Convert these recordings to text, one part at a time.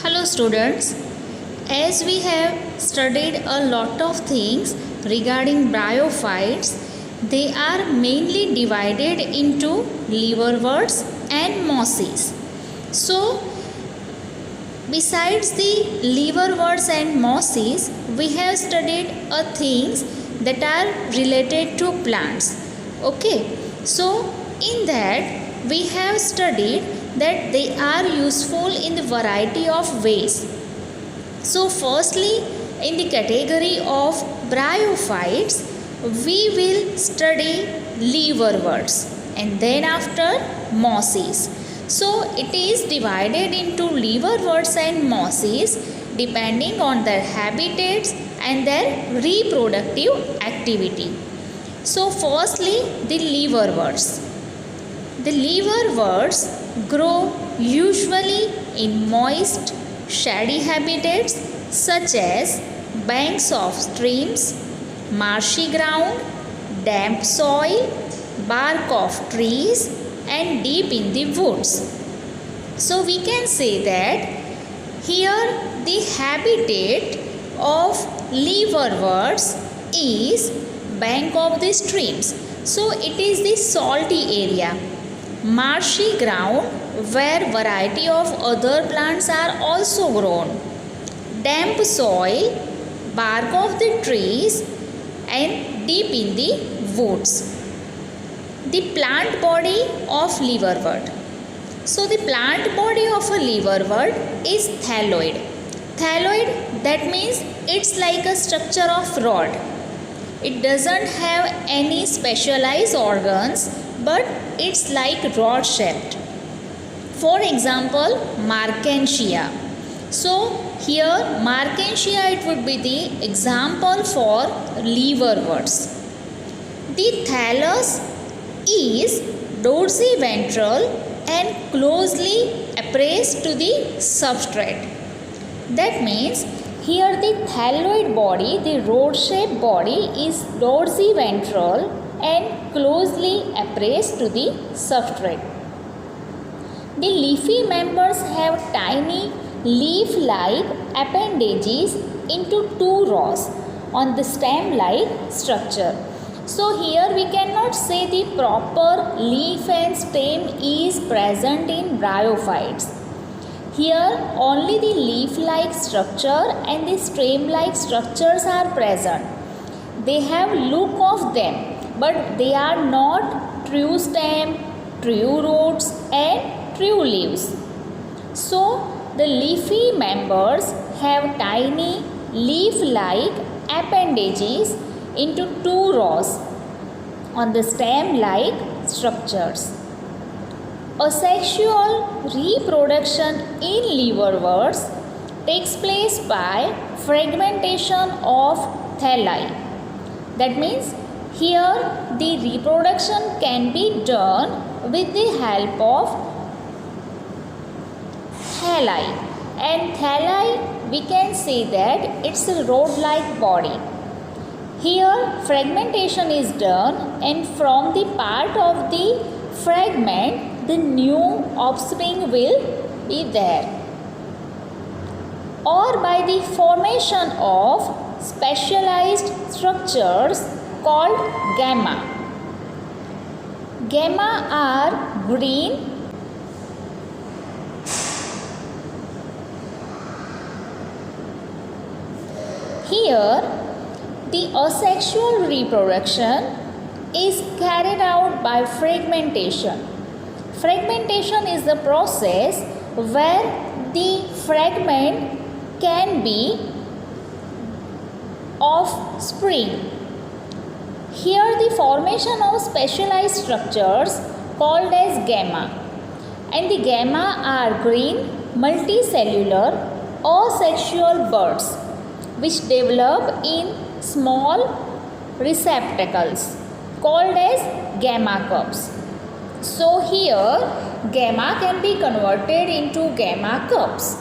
Hello students, as we have studied a lot of things regarding bryophytes, they are mainly divided into liverworts and mosses. So, besides the liverworts and mosses, we have studied things that are related to plants. Okay, so in that we have studied that they are useful in a variety of ways. So firstly, in the category of bryophytes, we will study liverworts and then after mosses. So it is divided into liverworts and mosses depending on their habitats and their reproductive activity. So firstly, the liverworts. The liverworts grow usually in moist, shady habitats such as banks of streams, marshy ground, damp soil, bark of trees, and deep in the woods. So we can say that here the habitat of liverworts is bank of the streams. So it is the salty area. Marshy ground where variety of other plants are also grown. Damp soil, bark of the trees and deep in the woods. The plant body of liverwort. So the plant body of a liverwort is thalloid. Thalloid, that means it's like a structure of rod. It doesn't have any specialized organs, but it's like rod shaped. For example, Marchantia. So here Marchantia, it would be the example for liverworts. The thallus is dorsiventral and closely appraised to the substrate. That means here the thalloid body, the rod-shaped body is dorsiventral and closely appraised to the substrate. The leafy members have tiny leaf-like appendages into two rows on the stem-like structure. So here we cannot say the proper leaf and stem is present in bryophytes. Here only the leaf-like structure and the stem-like structures are present. They have look of them, but they are not true stem, true roots and true leaves. So the leafy members have tiny leaf-like appendages into two rows on the stem-like structures. Asexual reproduction in liverworts takes place by fragmentation of thalli. That means here the reproduction can be done with the help of thalli, and thalli we can say that it's a rod-like body. Here fragmentation is done and from the part of the fragment the new offspring will be there, or by the formation of specialized structures called gamma. Gamma are green, here the asexual reproduction is carried out by fragmentation. Fragmentation is the process where the fragment can be of spring. Here the formation of specialized structures called as gamma, and the gamma are green multicellular asexual buds which develop in small receptacles called as gamma cups. So here gamma can be converted into gamma cups.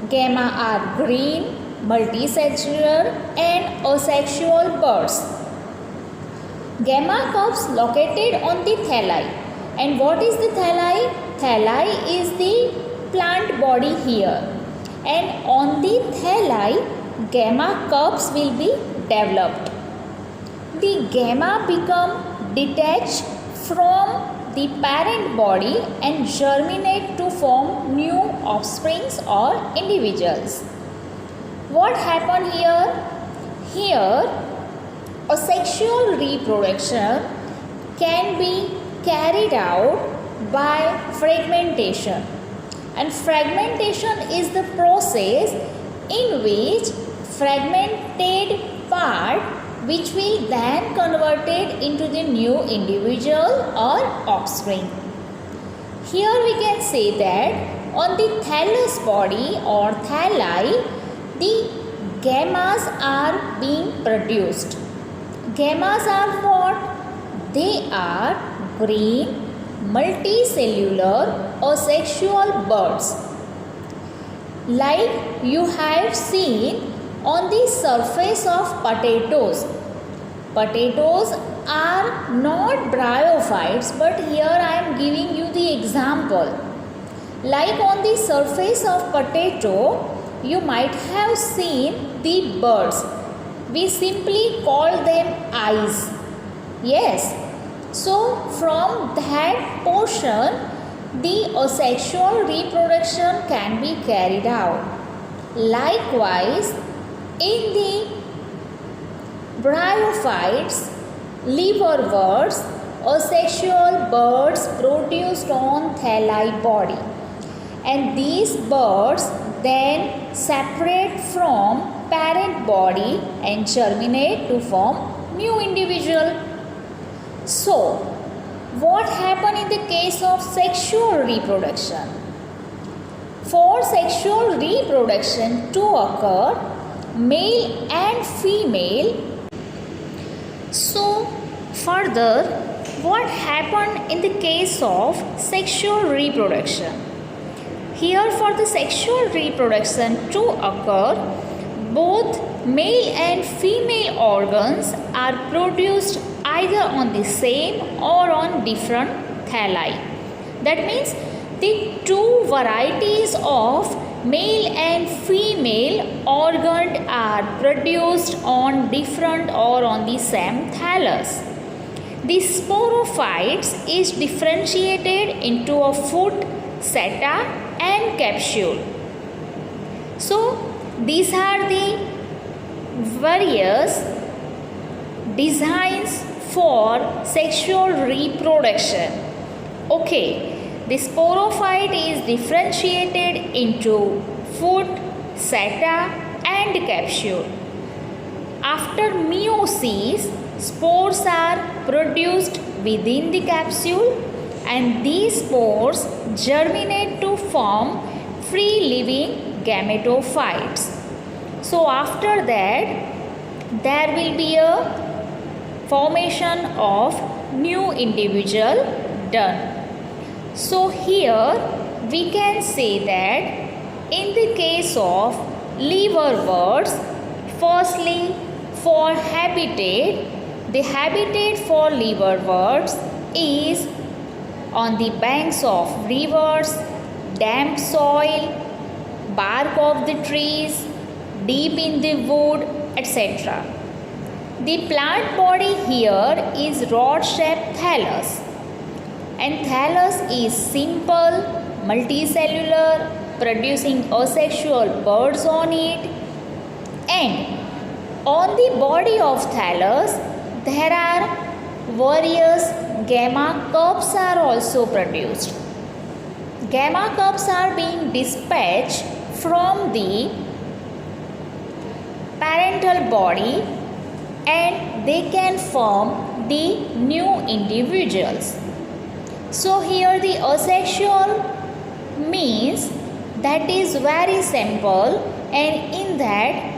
Gamma are green, multicellular and asexual buds. Gamma cups located on the thalli. And what is the thalli? Thalli is the plant body here. and on the thalli gamma cups will be developed. The gamma become detached from the parent body and germinate to form new offsprings or individuals. What happened here? Here, a sexual reproduction can be carried out by fragmentation, and fragmentation is the process in which fragmented part which will then converted into the new individual or offspring. Here we can say that on the thallus body or thalli, the gammas are being produced. Gammas are what? They are green, multicellular asexual buds. Like you have seen on the surface of potatoes. Potatoes are not bryophytes, but here I am giving you the example. Like on the surface of potato, you might have seen the buds. We simply call them eyes. Yes. So from that portion, the asexual reproduction can be carried out. Likewise, in the bryophytes, liverworts, asexual buds produced on thalli body, and these buds then separate from parent body and germinate to form new individual. So, what happened in the case of sexual reproduction? For sexual reproduction to occur, male and female. So, further, what happened in the case of sexual reproduction? Here, for the sexual reproduction to occur, both male and female organs are produced either on the same or on different thalli. That means the two varieties of male and female organ are produced on different or on the same thallus. The sporophytes is differentiated into a foot, seta and capsule. So these are the various designs for sexual reproduction. Okay, the sporophyte is differentiated into foot, seta and capsule. After meiosis, spores are produced within the capsule and these spores germinate to form free living gametophytes. So after that, there will be a formation of new individual done. So here we can say that in the case of liverworts, firstly for habitat, the habitat for liverworts is on the banks of rivers, damp soil, bark of the trees, deep in the wood, etc. The plant body here is rod-shaped thallus, and thallus is simple, multicellular, producing asexual buds on it, and on the body of thallus there are various gamma cups are also produced. Gamma cups are being dispatched from the parental body and they can form the new individuals. So here the asexual means that is very simple, and in that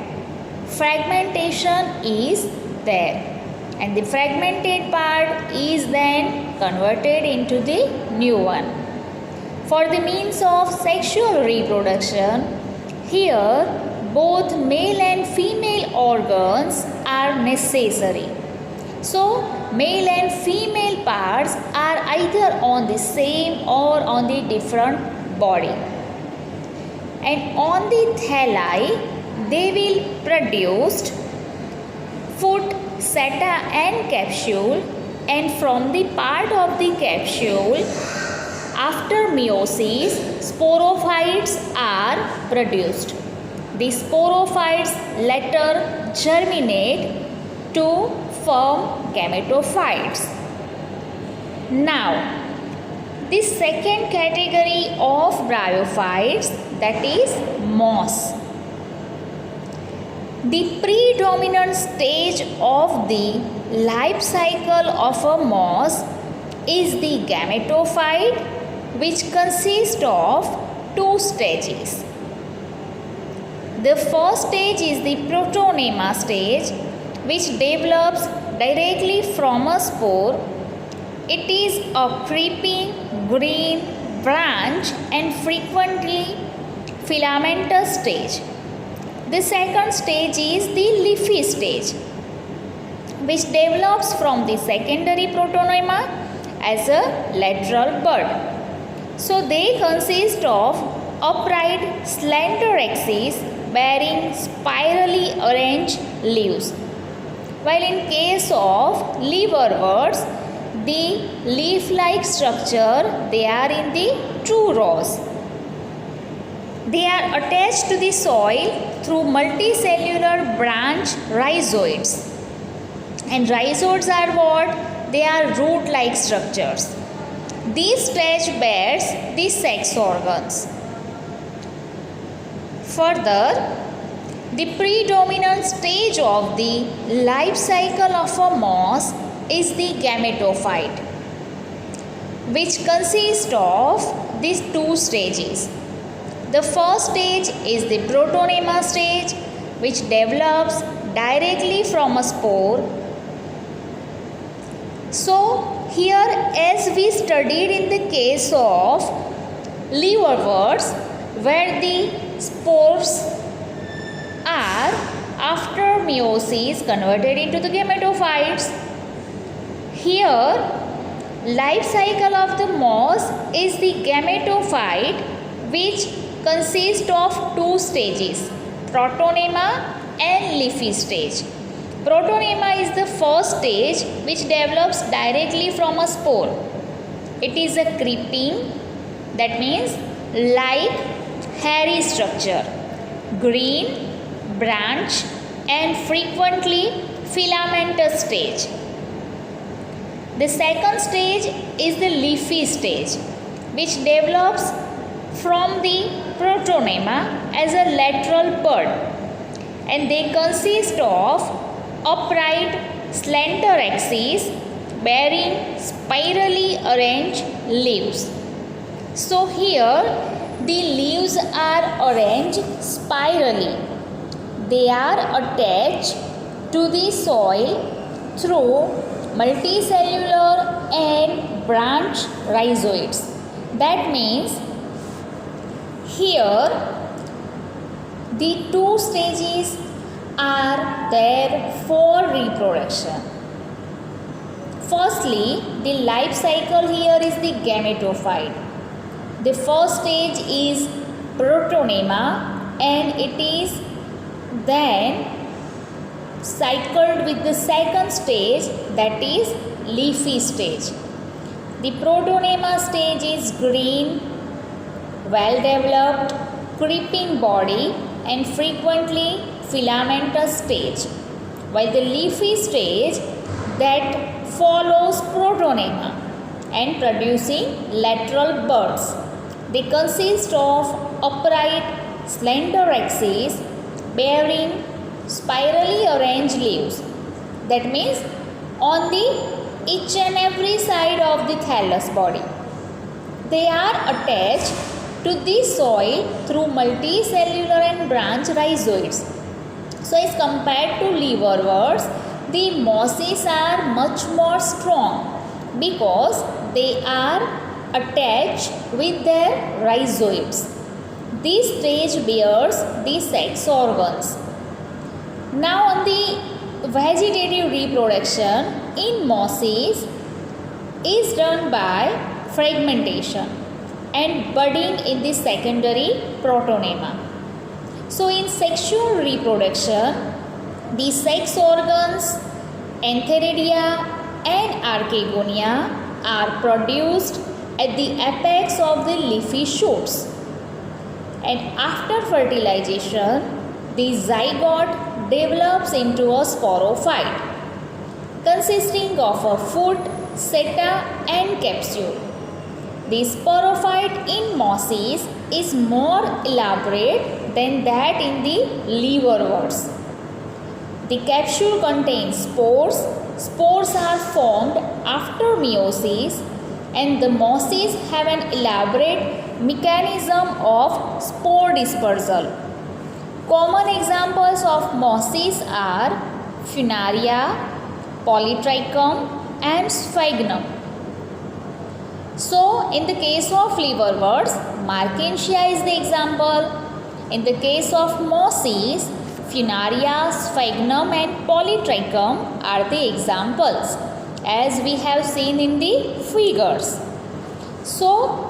fragmentation is there, and the fragmented part is then converted into the new one. For the means of sexual reproduction, here both male and female organs are necessary. So male and female parts are either on the same or on the different body. and on the thalli they will produce foot, seta and capsule, and from the part of the capsule after meiosis sporophytes are produced. The sporophytes later germinate to form gametophytes. Now, the second category of bryophytes, that is moss. The predominant stage of the life cycle of a moss is the gametophyte, which consists of two stages. The first stage is the protonema stage, which develops directly from a spore. It is a creeping green branch and frequently filamentous stage. The second stage is the leafy stage, which develops from the secondary protonema as a lateral bud. So they consist of upright slender axis bearing spirally arranged leaves. While in case of liverworts, the leaf-like structure, they are in the two rows. They are attached to the soil through multicellular branch rhizoids. And rhizoids are what? They are root-like structures. This stage bears the sex organs. Further, the predominant stage of the life cycle of a moss is the gametophyte, which consists of these two stages. The first stage is the protonema stage, which develops directly from a spore. So, here as we studied in the case of liverworts, where the spores are after meiosis converted into the gametophytes, here life cycle of the moss is the gametophyte, which consists of two stages, protonema and leafy stage. Protonema is the first stage, which develops directly from a spore. It is a creeping, that means like hairy structure, green branch and frequently filamentous stage. The second stage is the leafy stage, which develops from the protonema as a lateral bud, and they consist of upright slender axis bearing spirally arranged leaves. So here the leaves are arranged spirally. They are attached to the soil through multicellular and branch rhizoids. That means here the two stages are there for reproduction. Firstly, the life cycle here is the gametophyte. The first stage is protonema and it is then cycled with the second stage, that is leafy stage. The protonema stage is green, well developed, creeping body and frequently filamentous stage, while the leafy stage that follows protonema and producing lateral buds. They consist of upright slender axis bearing spirally arranged leaves. That means on the each and every side of the thallus body. They are attached to the soil through multicellular and branch rhizoids. So as compared to liverworts, the mosses are much more strong because they are attached with their rhizoids. This stage bears the sex organs. Now on the vegetative reproduction in mosses is done by fragmentation. and budding in the secondary protonema. So in sexual reproduction, the sex organs, antheridia and archegonia are produced at the apex of the leafy shoots. And after fertilization, the zygote develops into a sporophyte consisting of a foot, seta and capsule. The sporophyte in mosses is more elaborate than that in the liverworts. The capsule contains spores. Spores are formed after meiosis, and the mosses have an elaborate mechanism of spore dispersal. Common examples of mosses are Funaria, Polytrichum and Sphagnum. So, in the case of liverworts, Marchantia is the example. In the case of mosses, Funaria, Sphagnum and Polytrichum are the examples, as we have seen in the figures. So,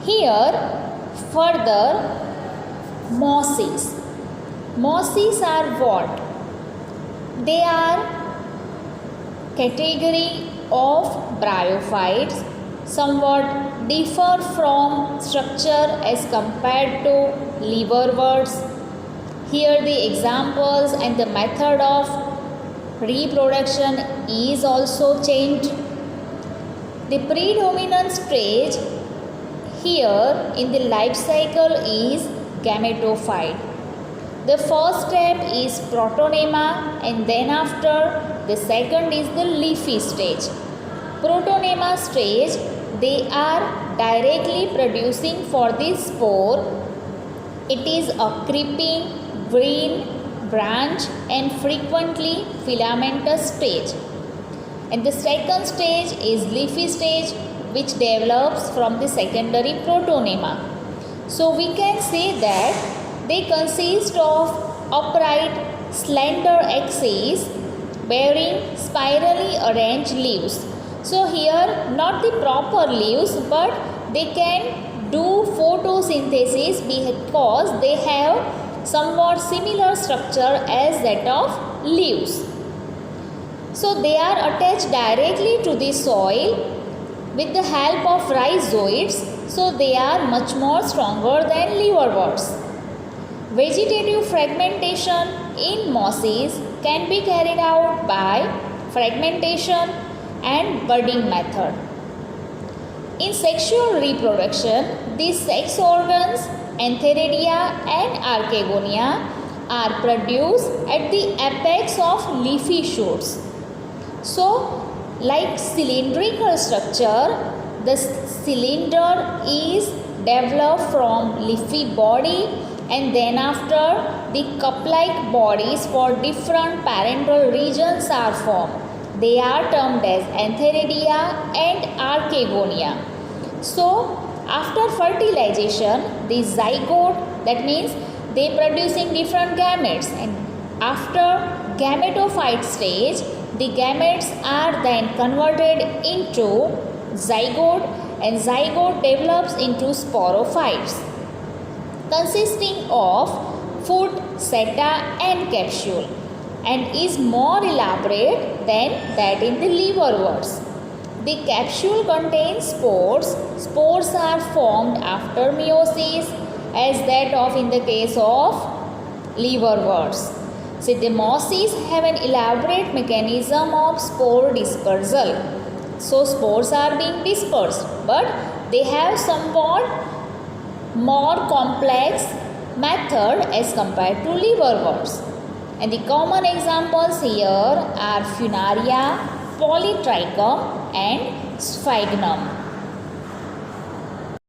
here further mosses. Mosses are what? They are category of bryophytes, somewhat differ from structure as compared to liverworts. Here the examples and the method of reproduction is also changed. The predominant stage here in the life cycle is gametophyte. The first step is protonema, and then after the second is the leafy stage. Protonema stage, they are directly producing for the spore. It is a creeping, green, branch and frequently filamentous stage. And the second stage is leafy stage, which develops from the secondary protonema. So we can say that they consist of upright, slender axes bearing spirally arranged leaves. So here not the proper leaves, but they can do photosynthesis because they have somewhat similar structure as that of leaves. So they are attached directly to the soil with the help of rhizoids, so they are much more stronger than liverworts. Vegetative fragmentation in mosses can be carried out by fragmentation and budding method. In sexual reproduction, these sex organs, antheridia and archegonia, are produced at the apex of leafy shoots. So, like cylindrical structure, the cylinder is developed from leafy body, and then after the cup-like bodies for different parental regions are formed. They are termed as antheridia and archegonia. So, after fertilization, the zygote, that means they producing different gametes, and after gametophyte stage, the gametes are then converted into zygote, and zygote develops into sporophytes consisting of foot, seta and capsule, and is more elaborate than that in the liverworts. The capsule contains spores. Spores are formed after meiosis as that of in the case of liverworts. So the mosses have an elaborate mechanism of spore dispersal. So spores are being dispersed, but they have somewhat more complex method as compared to liverworts. And the common examples here are Funaria, Polytrichum and Sphagnum.